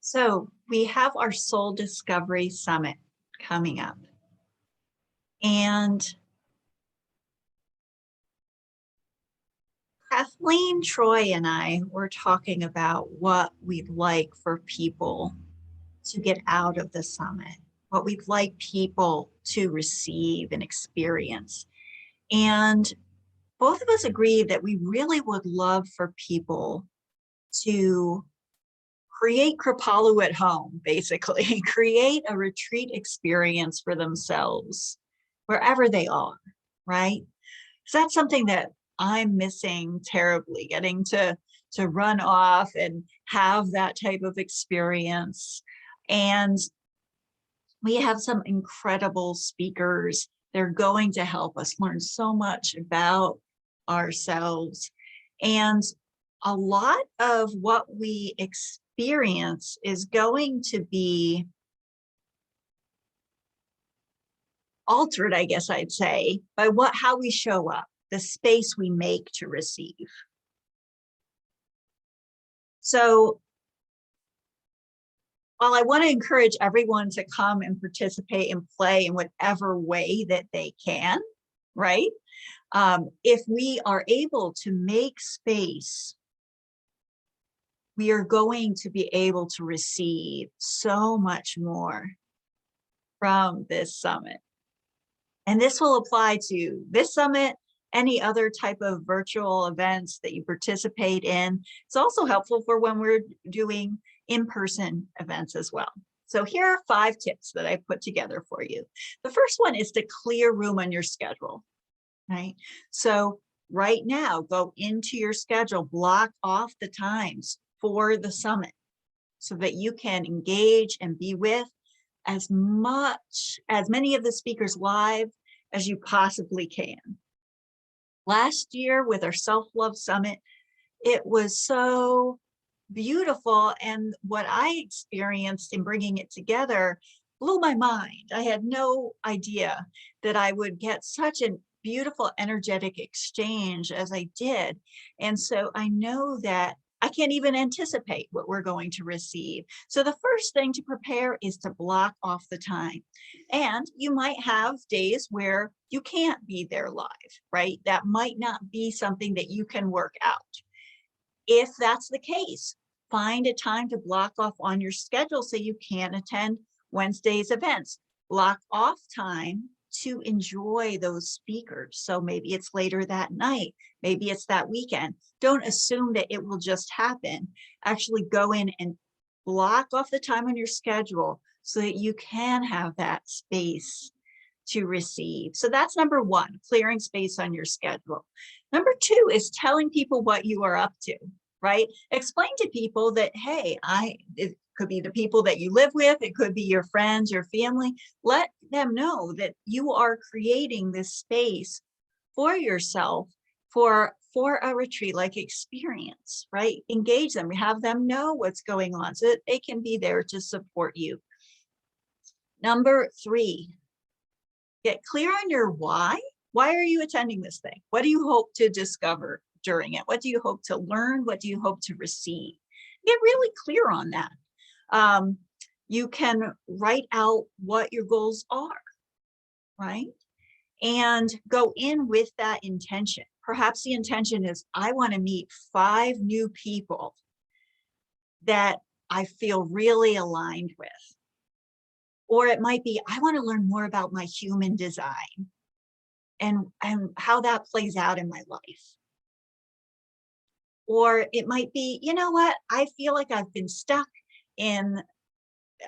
So we have our Soul Discovery Summit coming up. And Kathleen, Troy, and I were talking about what we'd like for people to get out of the summit, what we'd like people to receive and experience. And both of us agreed that we really would love for people to create Kripalu at home, basically, create a retreat experience for themselves wherever they are, right? So that's something that I'm missing terribly, getting to run off and have that type of experience. And we have some incredible speakers. They're going to help us learn so much about ourselves. And a lot of what we experience is going to be altered, I guess I'd say, by how we show up, the space we make to receive. So while I want to encourage everyone to come and participate and play in whatever way that they can, right? If we are able to make space, we are going to be able to receive so much more from this summit. And this will apply to this summit, any other type of virtual events that you participate in. It's also helpful for when we're doing in-person events as well. So here are 5 tips that I put together for you. The first one is to clear room on your schedule, right? So right now, go into your schedule, block off the times for the summit so that you can engage and be with as many of the speakers live as you possibly can. Last year with our Self-Love Summit, it was so beautiful. And what I experienced in bringing it together blew my mind. I had no idea that I would get such a beautiful energetic exchange as I did. And so I know that I can't even anticipate what we're going to receive. So the first thing to prepare is to block off the time. And you might have days where you can't be there live, right? That might not be something that you can work out. If that's the case, find a time to block off on your schedule so you can attend Wednesday's events. Block off time to enjoy those speakers. So maybe it's later that night, maybe it's that weekend. Don't assume that it will just happen. Actually go in and block off the time on your schedule so that you can have that space to receive. So that's number 1, clearing space on your schedule. Number 2 is telling people what you are up to, right? Explain to people that, hey, it could be the people that you live with, it could be your friends, your family. Let them know that you are creating this space for yourself for a retreat-like experience, right? Engage them, have them know what's going on so that they can be there to support you. Number 3, get clear on your why. Why are you attending this thing? What do you hope to discover during it? What do you hope to learn? What do you hope to receive? Get really clear on that. You can write out what your goals are, right? And go in with that intention. Perhaps the intention is, I want to meet 5 new people that I feel really aligned with. Or it might be, I want to learn more about my human design and how that plays out in my life. Or it might be, you know what, I feel like I've been stuck in,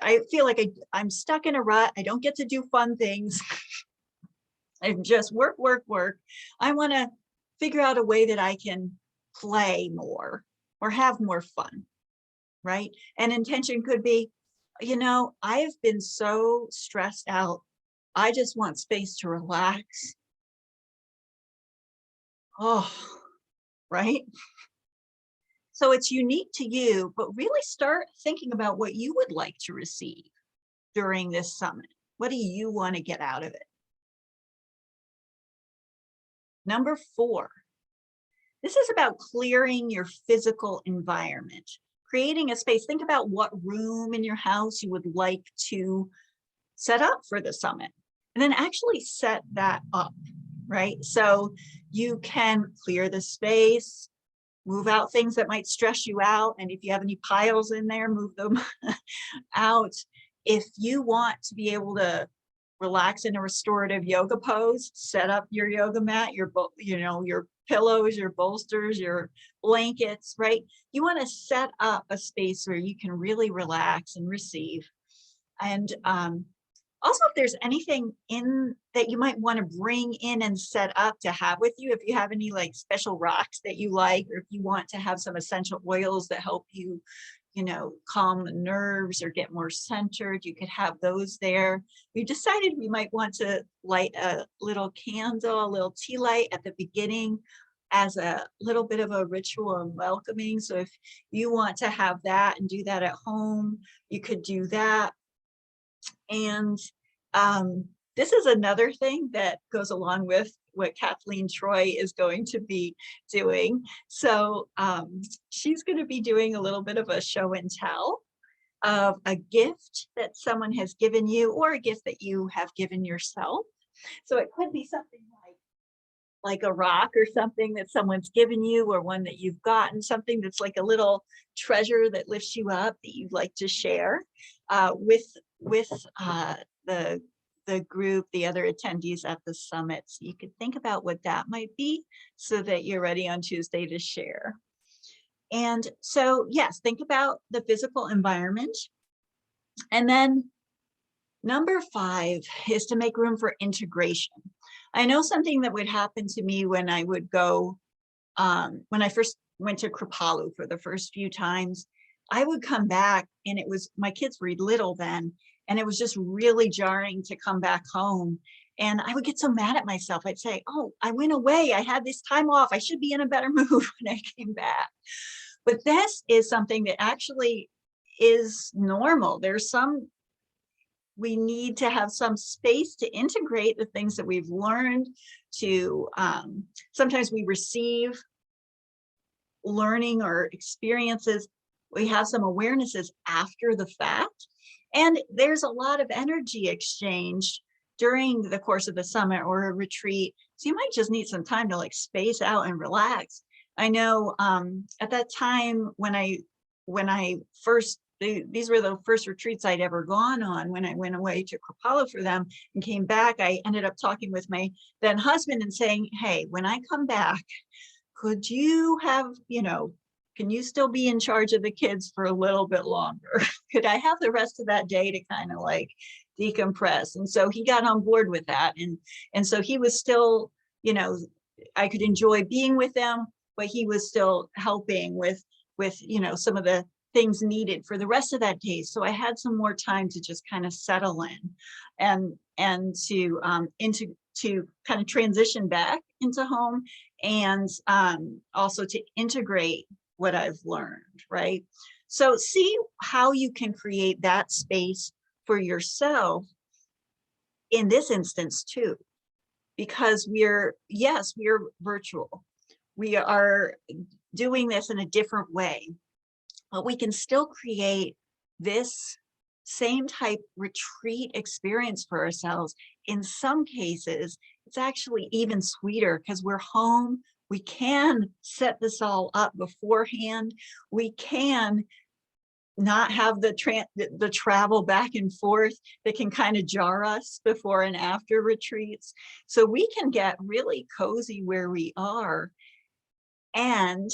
I'm stuck in a rut. I don't get to do fun things. I just work, work, work. I want to figure out a way that I can play more or have more fun, right? And intention could be, you know, I have been so stressed out. I just want space to relax. Oh, right? So it's unique to you, but really start thinking about what you would like to receive during this summit. What do you want to get out of it? Number 4, this is about clearing your physical environment. creating a space. Think about what room in your house you would like to set up for the summit, and then actually set that up, right? So you can clear the space, move out things that might stress you out. And if you have any piles in there, move them out. If you want to be able to relax in a restorative yoga pose, set up your yoga mat, your pillows, your bolsters, your blankets, right? You want to set up a space where you can really relax and receive. And also, if there's anything in that you might want to bring in and set up to have with you, if you have any like special rocks that you like, or if you want to have some essential oils that help you, calm the nerves or get more centered, you could have those there. We decided we might want to light a little candle, a little tea light at the beginning as a little bit of a ritual and welcoming. So if you want to have that and do that at home, you could do that. And this is another thing that goes along with what Kathleen Troy is going to be doing. So she's going to be doing a little bit of a show and tell of a gift that someone has given you, or a gift that you have given yourself. So it could be something like a rock or something that someone's given you, or one that you've gotten, something that's like a little treasure that lifts you up that you'd like to share with the group, the other attendees at the summit. So you could think about what that might be so that you're ready on Tuesday to share. And so, yes, think about the physical environment. And then number 5 is to make room for integration. I know something that would happen to me when I would go, when I first went to Kripalu for the first few times, I would come back and my kids were little then, and it was just really jarring to come back home. And I would get so mad at myself. I'd say, oh, I went away. I had this time off. I should be in a better mood when I came back. But this is something that actually is normal. We need to have some space to integrate the things that we've learned to, sometimes we receive learning or experiences. We have some awarenesses after the fact. And there's a lot of energy exchanged during the course of the summit or a retreat. So you might just need some time to like space out and relax. I know at that time when I first, these were the first retreats I'd ever gone on. When I went away to Kripalu for them and came back, I ended up talking with my then husband and saying, hey, when I come back, could you have, can you still be in charge of the kids for a little bit longer? Could I have the rest of that day to kind of like decompress? And so he got on board with that. And so he was still, I could enjoy being with them, but he was still helping with some of the things needed for the rest of that day. So I had some more time to just kind of settle in and to kind of transition back into home, and also to integrate what I've learned, right? So see how you can create that space for yourself in this instance too, because we're virtual. We are doing this in a different way, but we can still create this same type retreat experience for ourselves. In some cases, it's actually even sweeter because we're home. We can set this all up beforehand. We can not have the travel back and forth that can kind of jar us before and after retreats. So we can get really cozy where we are. And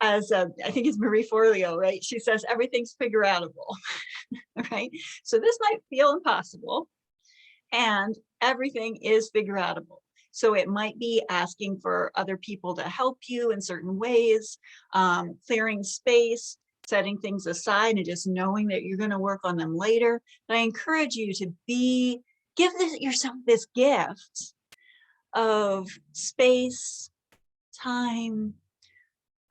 as I think it's Marie Forleo, right? She says, everything's figure-outable, right? So this might feel impossible, and everything is figure-outable. So it might be asking for other people to help you in certain ways, clearing space, setting things aside, and just knowing that you're going to work on them later. But I encourage you to give yourself this gift of space, time,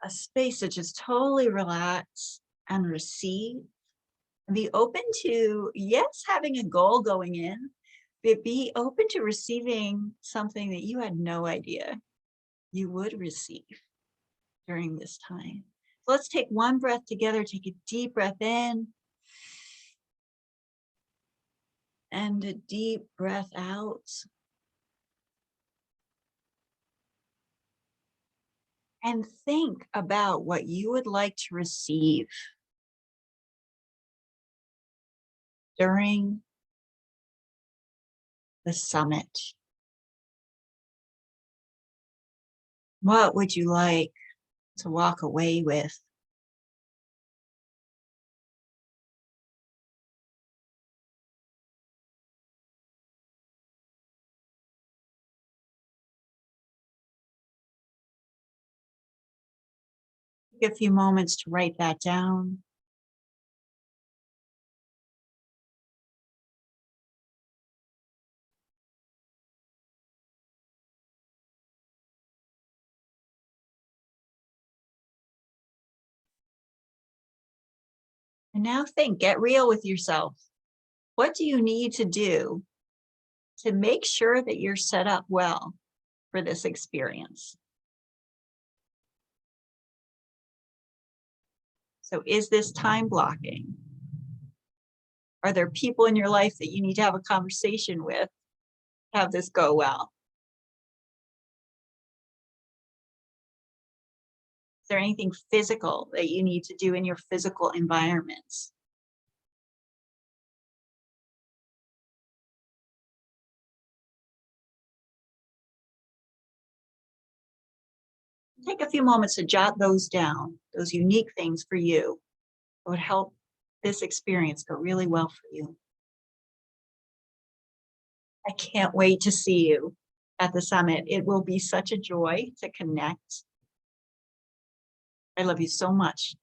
a space to just totally relax and receive, and be open to, yes, having a goal going in, but be open to receiving something that you had no idea you would receive during this time. Let's take one breath together. Take a deep breath in and a deep breath out. And think about what you would like to receive during the summit. What would you like to walk away with? Take a few moments to write that down. And now think, get real with yourself. What do you need to do to make sure that you're set up well for this experience? So is this time blocking? Are there people in your life that you need to have a conversation with, have this go well? Is there anything physical that you need to do in your physical environments? Take a few moments to jot those down, those unique things for you that would help this experience go really well for you. I can't wait to see you at the summit. It will be such a joy to connect. I love you so much.